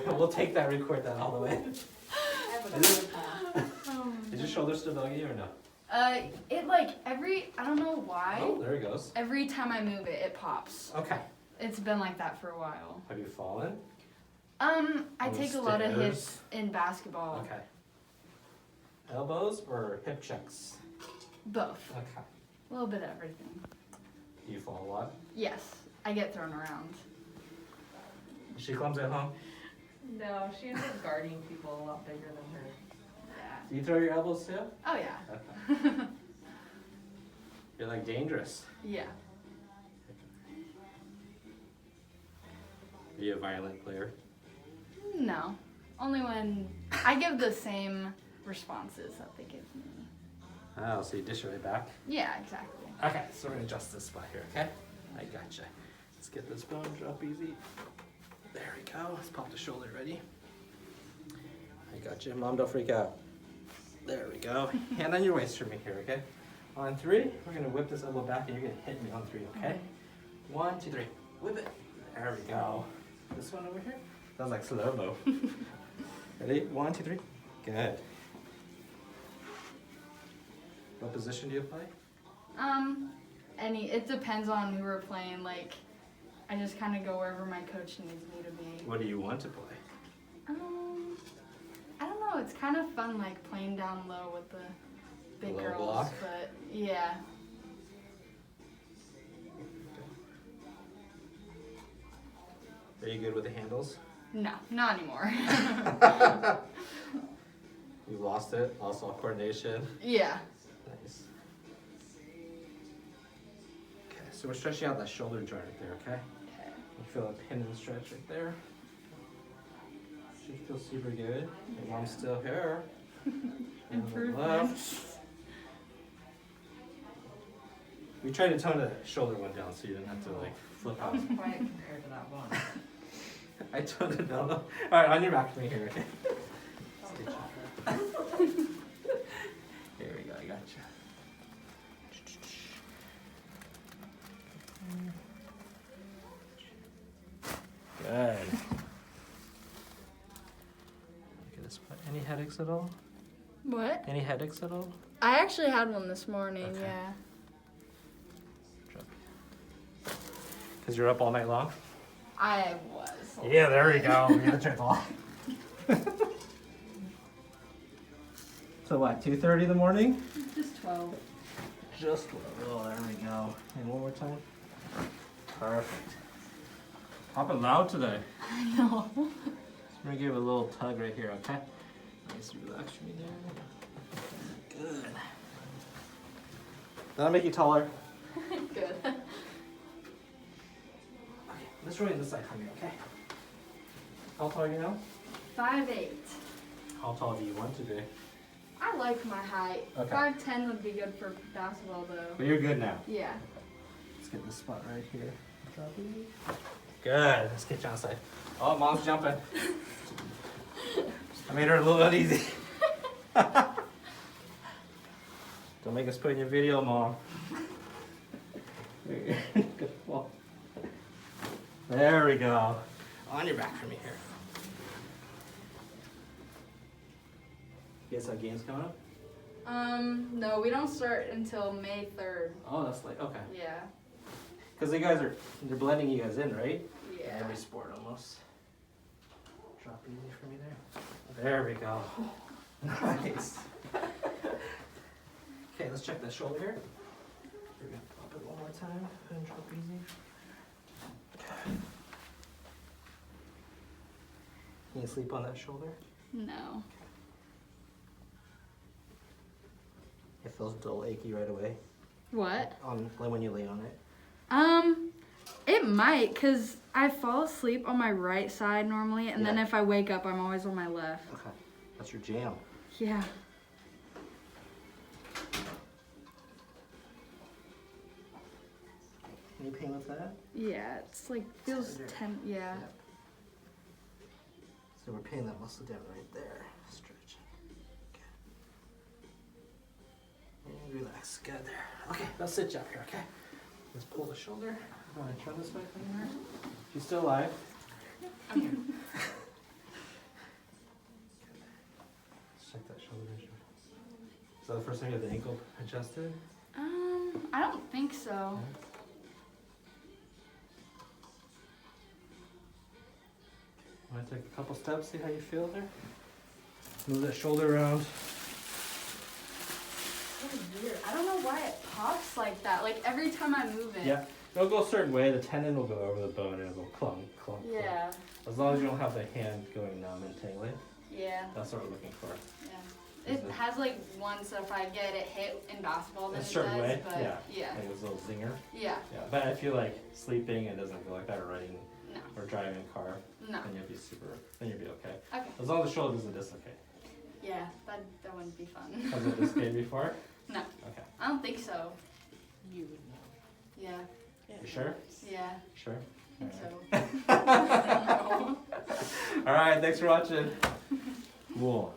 We'll take that, record that all the way. Is your shoulder still doggy or no? It like I don't know why. Oh, there it goes. Every time I move it, it pops. Okay. It's been like that for a while. Have you fallen? I take a lot of hits in basketball. Okay. Elbows or hip checks? Both. Okay. A little bit of everything. Do you fall a lot? Yes, I get thrown around. Is she clumsy at home? No, she ends up guarding people a lot bigger than her. Yeah. Do you throw your elbows too? Oh yeah. Okay. You're like dangerous. Yeah. Are you a violent player? No. Only when I give the same responses that they give me. Oh, so you dish it right back? Yeah, exactly. Okay, so we're gonna adjust this spot here, okay? I gotcha. Let's get this bone drop easy. There we go. Let's pop the shoulder, ready? I gotcha. Mom, don't freak out. There we go. Hand on your waist for me here, okay? On 3, we're gonna whip this elbow back and you're gonna hit me on 3, okay? 1, 2, 3. Whip it. There we go. This one over here? Sounds like slow-mo. Ready? 1, 2, 3. Good. What position do you play? It depends on who we're playing. Like, I just kind of go wherever my coach needs me to be. What do you want to play? I don't know. It's kind of fun, like playing down low with the big Low girls. block? But yeah. Are you good with the handles? No, not anymore. You lost it, lost all coordination. Yeah. Nice. Okay, so we're stretching out that shoulder joint right there, okay? Okay. You feel a pin and stretch right there. Should feel super good. Your mom's still here. Improvement. We tried to tone the shoulder one down so you didn't have to like flip out. That was quiet compared to that one. I toned it down. All right, on your back for me here, okay? Here we go, I got you. Good. Look at this spot. Any headaches at all? What? Any headaches at all? I actually had one this morning. Okay. Yeah. Because you're up all night long? I was. Yeah, there we go. We gotta check the lock. So what, 2:30 in the morning? Just 12. Just 12. Oh, there we go. And one more time. Perfect. Pop it loud today. I know. So we're gonna give it a little tug right here, okay? Nice, relax me there. Good. That'll make you taller. Good. Okay, let's roll in this side for me, okay? How tall are you now? 5'8". How tall do you want to be? I like my height. Okay. 5'10" would be good for basketball, though. But you're good now. Yeah. Let's get this spot right here. Drop it. Good. Let's get you outside. Oh, mom's jumping. I made her a little uneasy. Don't make us put in your video, Mom. Good fall. There we go. On your back for me here. You guys have games coming up? No, we don't start until May 3rd. Oh, that's like, okay. Yeah. Because they're blending you guys in, right? Yeah. Every sport almost. Drop easy for me there. There we go. Nice. Okay, let's check that shoulder here. We're gonna pop it one more time and drop easy. Can you sleep on that shoulder? No. It feels dull, achy right away. What? When you lay on it. It might, cause I fall asleep on my right side normally, and then Yeah. if I wake up, I'm always on my left. Okay, that's your jam. Yeah. Any pain with that? Yeah, it's like feels yeah. Yep. So we're pinning that muscle down right there. Stretch. Okay. And relax. Good there. Okay, let's sit you up here, okay? Let's pull the shoulder. I'm gonna turn this way from here. She's still alive. Is that the first time you had the ankle adjusted? I don't think so. Want to take a couple steps, see how you feel there? Move that shoulder around. So weird. I don't know why it pops like that. Like every time I move it. Yeah, it'll go a certain way. The tendon will go over the bone and it'll go clunk, clunk, clunk. Yeah. As long as you don't have the hand going numb and tingling, Yeah. that's what we're looking for. Yeah. It has like one, so if I get it hit in basketball, then A it certain does. way, But yeah. Like this little zinger. Yeah. Yeah, but I feel like sleeping, it doesn't feel like that, or riding No. or driving a car. No. Then you'll be then you'll be okay. Okay. As long as the shoulder doesn't dislocate. Yeah. That wouldn't be fun. Has it dislocated before? No. Okay. I don't think so. You would know. Yeah. You sure? Yeah. Sure. I think Alright. so. All right, thanks for watching. Cool.